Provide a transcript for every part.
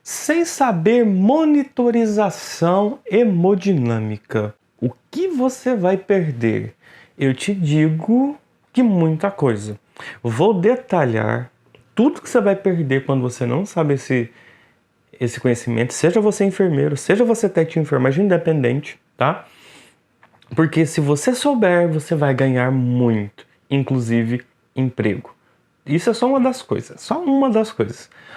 Sem saber monitorização hemodinâmica, o que você vai perder? Eu te digo que muita coisa. Vou detalhar tudo que você vai perder quando você não sabe esse conhecimento, seja você enfermeiro, seja você técnico de enfermagem independente, tá? Porque se você souber, você vai ganhar muito, inclusive emprego. Isso é só uma das coisas,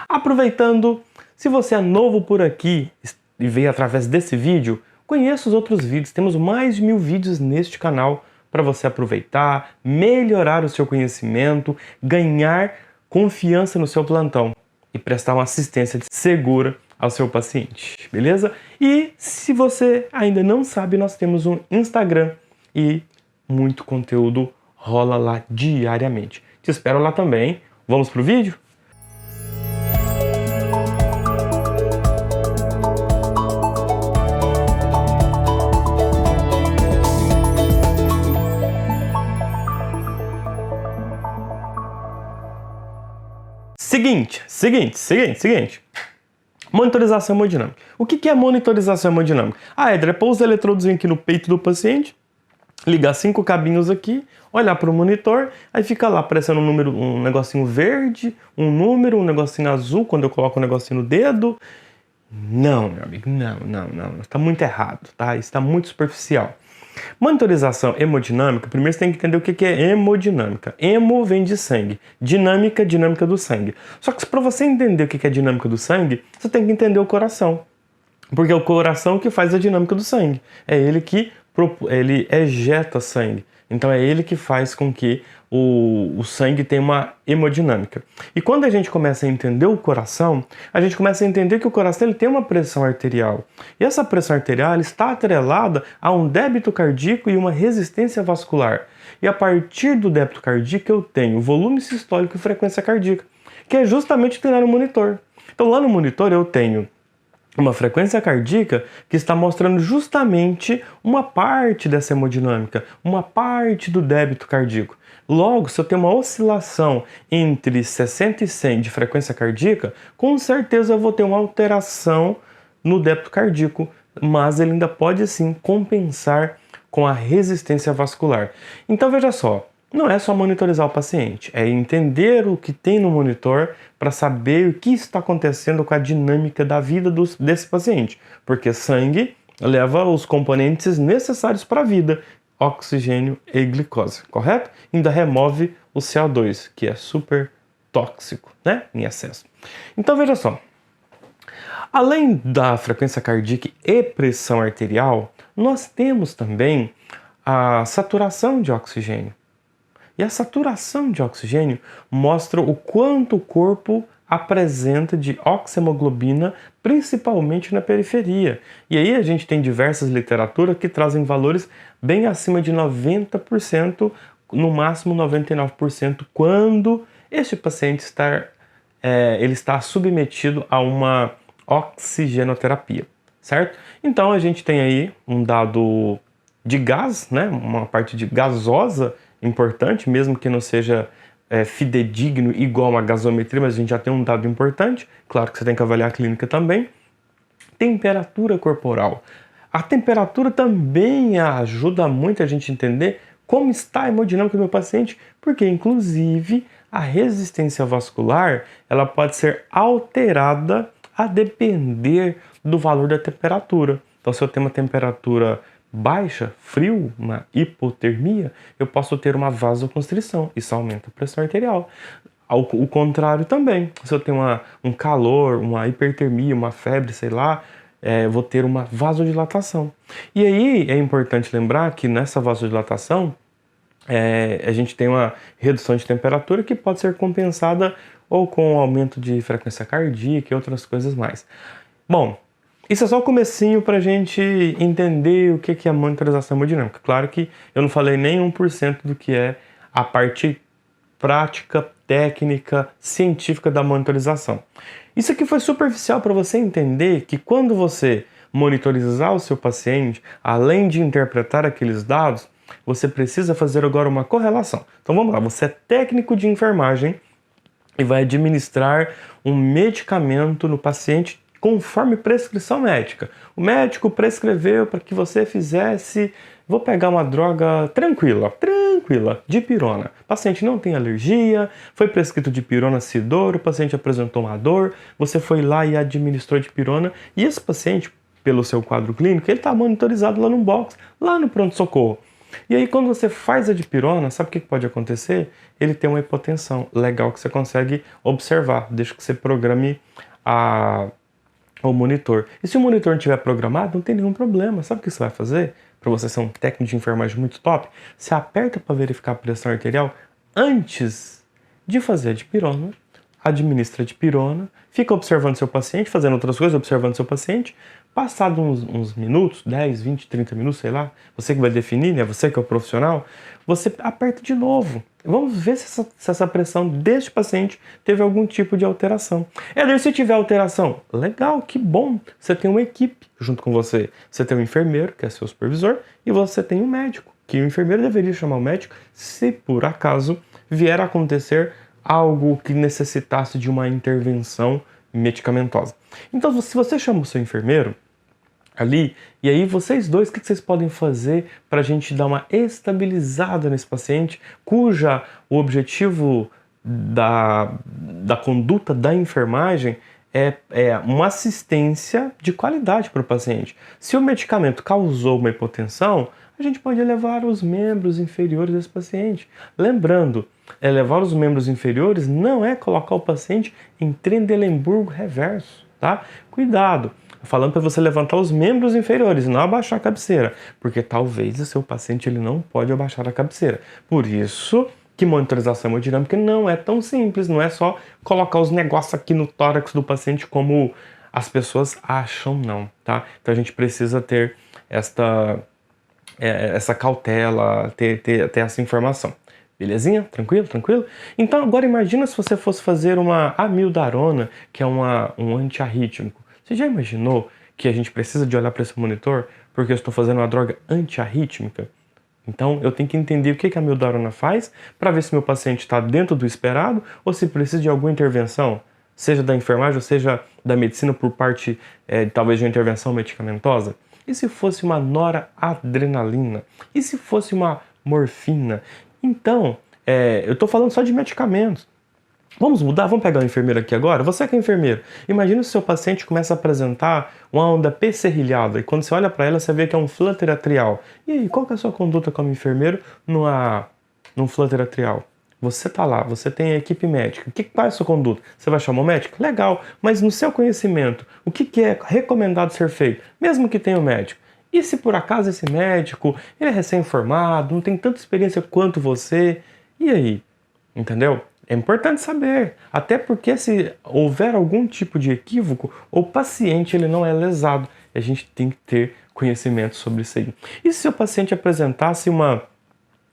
Aproveitando, se você é novo por aqui e veio através desse vídeo, conheça os outros vídeos. Temos mais de 1000 vídeos neste canal para você aproveitar, melhorar o seu conhecimento, ganhar confiança no seu plantão e prestar uma assistência segura ao seu paciente, beleza? E se você ainda não sabe, nós temos um Instagram e muito conteúdo rola lá diariamente. Te espero lá também. Vamos pro vídeo? Seguinte. Monitorização hemodinâmica. O que é monitorização hemodinâmica? Éder, é pôr os eletrodos aqui no peito do paciente, ligar 5 cabinhos aqui, olhar para o monitor, aí fica lá aparecendo um número, um negocinho verde, um número, um negocinho azul quando eu coloco o negocinho no dedo. Não, meu amigo, não. Está muito errado, tá? Isso está muito superficial. Monitorização hemodinâmica, primeiro você tem que entender o que é hemodinâmica. Hemo vem de sangue, dinâmica do sangue. Só que para você entender o que é dinâmica do sangue, você tem que entender o coração. Porque é o coração que faz a dinâmica do sangue. É ele que ele ejeta sangue. Então é ele que faz com que o sangue tenha uma hemodinâmica. E quando a gente começa a entender o coração, a gente começa a entender que o coração ele tem uma pressão arterial. E essa pressão arterial está atrelada a um débito cardíaco e uma resistência vascular. E a partir do débito cardíaco eu tenho volume sistólico e frequência cardíaca, que é justamente o que tem lá no monitor. Então lá no monitor eu tenho uma frequência cardíaca que está mostrando justamente uma parte dessa hemodinâmica, uma parte do débito cardíaco. Logo, se eu tenho uma oscilação entre 60 e 100 de frequência cardíaca, com certeza eu vou ter uma alteração no débito cardíaco, mas ele ainda pode sim compensar com a resistência vascular. Então veja só, não é só monitorizar o paciente, é entender o que tem no monitor para saber o que está acontecendo com a dinâmica da vida desse paciente. Porque sangue leva os componentes necessários para a vida, oxigênio e glicose, correto? Ainda remove o CO2, que é super tóxico, né? Em excesso. Então veja só, além da frequência cardíaca e pressão arterial, nós temos também a saturação de oxigênio. E a saturação de oxigênio mostra o quanto o corpo apresenta de oxihemoglobina, principalmente na periferia. E aí a gente tem diversas literaturas que trazem valores bem acima de 90%, no máximo 99%, quando este paciente está submetido a uma oxigenoterapia, certo? Então a gente tem aí um dado de gás, né? Uma parte de gasosa importante, mesmo que não seja fidedigno igual uma gasometria, mas a gente já tem um dado importante. Claro que você tem que avaliar a clínica também. Temperatura corporal. A temperatura também ajuda muito a gente a entender como está a hemodinâmica do meu paciente, porque inclusive a resistência vascular ela pode ser alterada a depender do valor da temperatura. Então se eu tenho uma temperatura baixa, frio, uma hipotermia, eu posso ter uma vasoconstrição. Isso aumenta a pressão arterial. O contrário também. Se eu tenho um calor, uma hipertermia, uma febre, sei lá, vou ter uma vasodilatação. E aí é importante lembrar que nessa vasodilatação a gente tem uma redução de temperatura que pode ser compensada ou com um aumento de frequência cardíaca e outras coisas mais. Bom, isso é só o comecinho para a gente entender o que é a monitorização hemodinâmica. Claro que eu não falei nem 1% do que é a parte prática, técnica, científica da monitorização. Isso aqui foi superficial para você entender que quando você monitorizar o seu paciente, além de interpretar aqueles dados, você precisa fazer agora uma correlação. Então vamos lá, você é técnico de enfermagem e vai administrar um medicamento no paciente conforme prescrição médica. O médico prescreveu para que você fizesse, vou pegar uma droga tranquila, dipirona. O paciente não tem alergia, foi prescrito dipirona Cidor, o paciente apresentou uma dor, você foi lá e administrou dipirona, e esse paciente, pelo seu quadro clínico, ele está monitorizado lá no box, lá no pronto-socorro. E aí, quando você faz a dipirona, sabe o que pode acontecer? Ele tem uma hipotensão legal que você consegue observar, desde que você programe o monitor. E se o monitor não estiver programado, não tem nenhum problema. Sabe o que você vai fazer? Para você ser um técnico de enfermagem muito top, você aperta para verificar a pressão arterial antes de fazer a dipirona, administra a dipirona, fica observando seu paciente, fazendo outras coisas, observando seu paciente. Passado uns minutos, 10, 20, 30 minutos, sei lá, você que vai definir, né? Você que é o profissional, você aperta de novo. Vamos ver se essa pressão deste paciente teve algum tipo de alteração. Éder, se tiver alteração, legal, que bom. Você tem uma equipe junto com você. Você tem um enfermeiro, que é seu supervisor, e você tem um médico, que o enfermeiro deveria chamar o médico se por acaso vier a acontecer algo que necessitasse de uma intervenção medicamentosa. Então, se você chama o seu enfermeiro ali, e aí vocês dois, o que vocês podem fazer para a gente dar uma estabilizada nesse paciente, cuja o objetivo da conduta da enfermagem é uma assistência de qualidade para o paciente. Se o medicamento causou uma hipotensão, a gente pode elevar os membros inferiores desse paciente. Lembrando, elevar os membros inferiores não é colocar o paciente em Trendelenburgo reverso, tá? Cuidado! Falando para você levantar os membros inferiores e não abaixar a cabeceira, porque talvez o seu paciente ele não pode abaixar a cabeceira. Por isso que monitorização hemodinâmica não é tão simples, não é só colocar os negócios aqui no tórax do paciente como as pessoas acham, não, tá? Então a gente precisa ter essa cautela, ter essa informação. Belezinha? Tranquilo? Tranquilo? Então agora imagina se você fosse fazer uma amiodarona, que é um antiarrítmico. Você já imaginou que a gente precisa de olhar para esse monitor porque eu estou fazendo uma droga antiarrítmica? Então eu tenho que entender o que a amiodarona faz para ver se meu paciente está dentro do esperado ou se precisa de alguma intervenção, seja da enfermagem ou seja da medicina por parte talvez de uma intervenção medicamentosa. E se fosse uma noradrenalina? E se fosse uma morfina? Então, eu estou falando só de medicamentos. Vamos mudar? Vamos pegar o enfermeiro aqui agora? Você que é enfermeiro, imagina se o seu paciente começa a apresentar uma onda P-serrilhada e quando você olha para ela, você vê que é um flutter atrial. E aí, qual que é a sua conduta como enfermeiro num flutter atrial? Você está lá, você tem a equipe médica. Qual é a sua conduta? Você vai chamar o médico? Legal, mas no seu conhecimento, o que é recomendado ser feito? Mesmo que tenha o médico. E se por acaso esse médico ele é recém-formado, não tem tanta experiência quanto você? E aí? Entendeu? É importante saber, até porque se houver algum tipo de equívoco, o paciente ele não é lesado. A gente tem que ter conhecimento sobre isso aí. E se o paciente apresentasse uma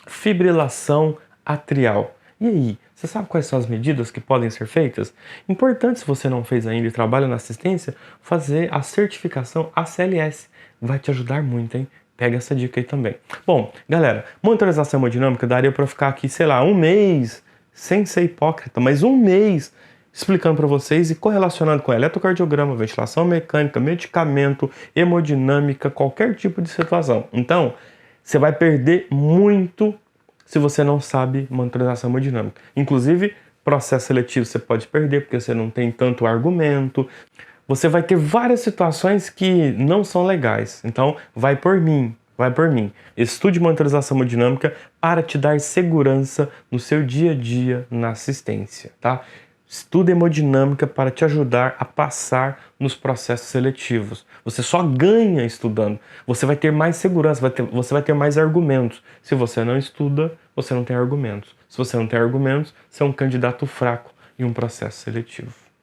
fibrilação atrial? E aí? Você sabe quais são as medidas que podem ser feitas? Importante, se você não fez ainda e trabalha na assistência, fazer a certificação ACLS. Vai te ajudar muito, hein? Pega essa dica aí também. Bom, galera, monitorização hemodinâmica daria para ficar aqui, sei lá, um mês, sem ser hipócrita, mas um mês explicando para vocês e correlacionando com eletrocardiograma, ventilação mecânica, medicamento, hemodinâmica, qualquer tipo de situação. Então, você vai perder muito se você não sabe monitorização hemodinâmica. Inclusive, processo seletivo você pode perder porque você não tem tanto argumento. Você vai ter várias situações que não são legais. Então, vai por mim. Estude monitorização hemodinâmica para te dar segurança no seu dia a dia na assistência, tá? Estude hemodinâmica para te ajudar a passar nos processos seletivos. Você só ganha estudando. Você vai ter mais segurança, você vai ter mais argumentos. Se você não estuda, você não tem argumentos. Se você não tem argumentos, você é um candidato fraco em um processo seletivo.